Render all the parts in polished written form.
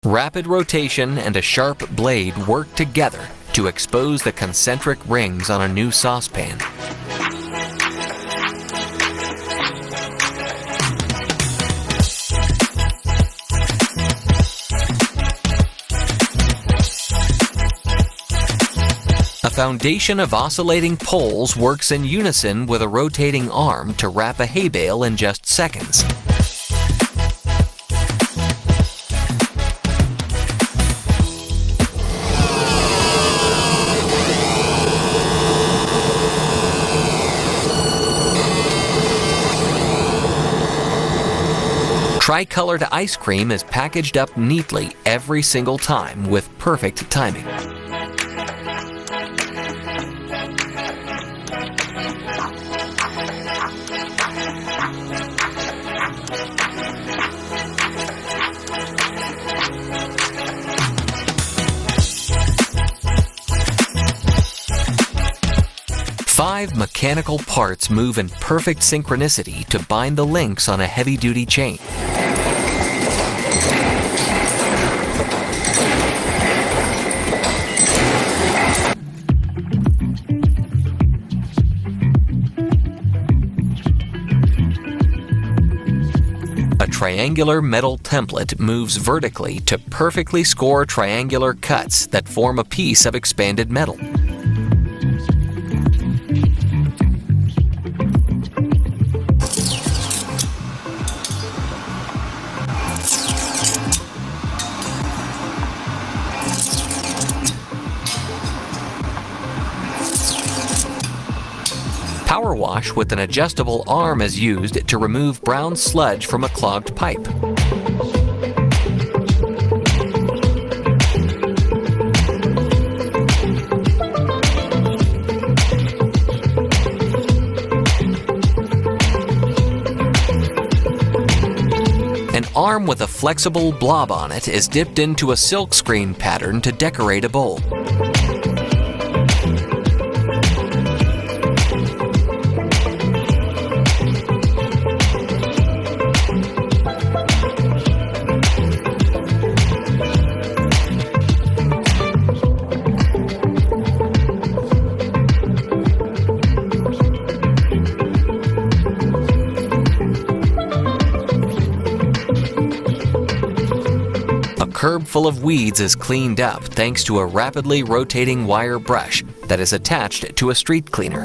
Rapid rotation and a sharp blade work together to expose the concentric rings on a new saucepan. A foundation of oscillating poles works in unison with a rotating arm to wrap a hay bale in just seconds. Tricolored ice cream is packaged up neatly every single time with perfect timing. Five mechanical parts move in perfect synchronicity to bind the links on a heavy-duty chain. A triangular metal template moves vertically to perfectly score triangular cuts that form a piece of expanded metal. Power wash with an adjustable arm is used to remove brown sludge from a clogged pipe. An arm with a flexible blob on it is dipped into a silkscreen pattern to decorate a bowl. A curb full of weeds is cleaned up thanks to a rapidly rotating wire brush that is attached to a street cleaner.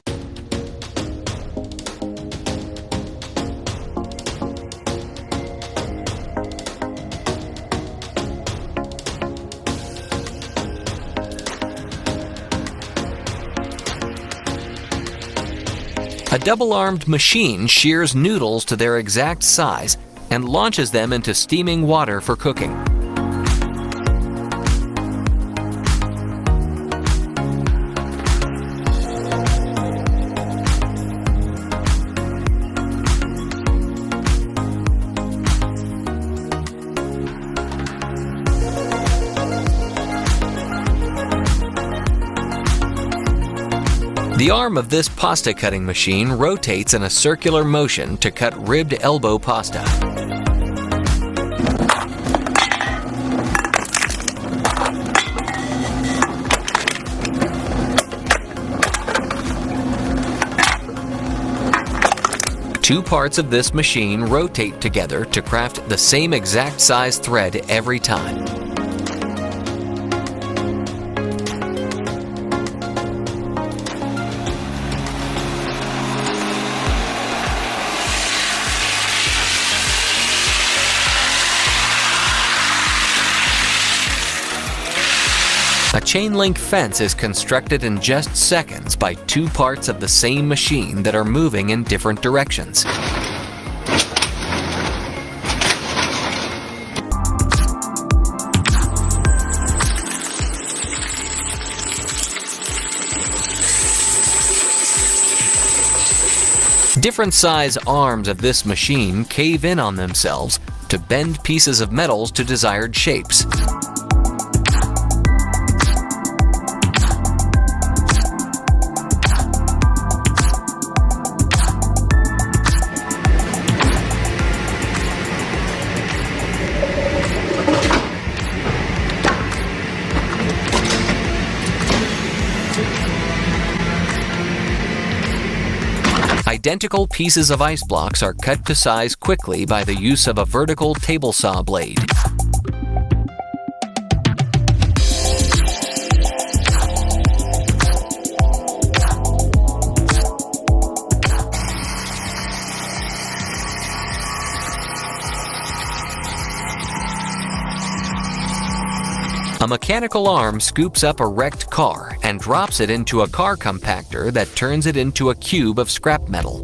A double-armed machine shears noodles to their exact size and launches them into steaming water for cooking. The arm of this pasta cutting machine rotates in a circular motion to cut ribbed elbow pasta. Two parts of this machine rotate together to craft the same exact size thread every time. A chain link fence is constructed in just seconds by two parts of the same machine that are moving in different directions. Different size arms of this machine cave in on themselves to bend pieces of metals to desired shapes. identical pieces of ice blocks are cut to size quickly by the use of a vertical table saw blade. A mechanical arm scoops up a wrecked car and drops it into a car compactor that turns it into a cube of scrap metal.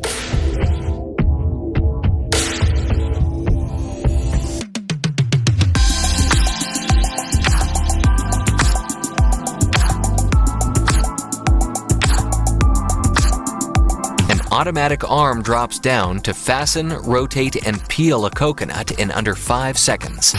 An automatic arm drops down to fasten, rotate, and peel a coconut in under 5 seconds.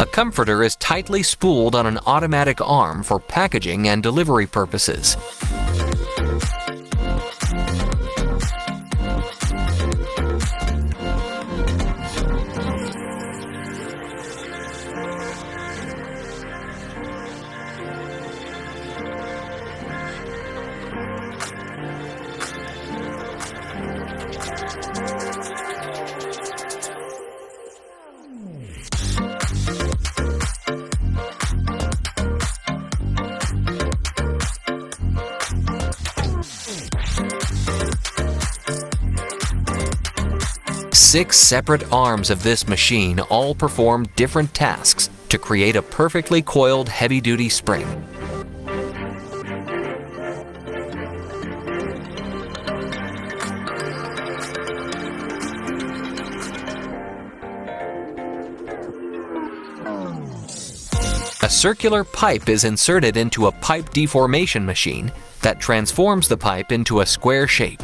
A comforter is tightly spooled on an automatic arm for packaging and delivery purposes. Six separate arms of this machine all perform different tasks to create a perfectly coiled heavy-duty spring. A circular pipe is inserted into a pipe deformation machine that transforms the pipe into a square shape.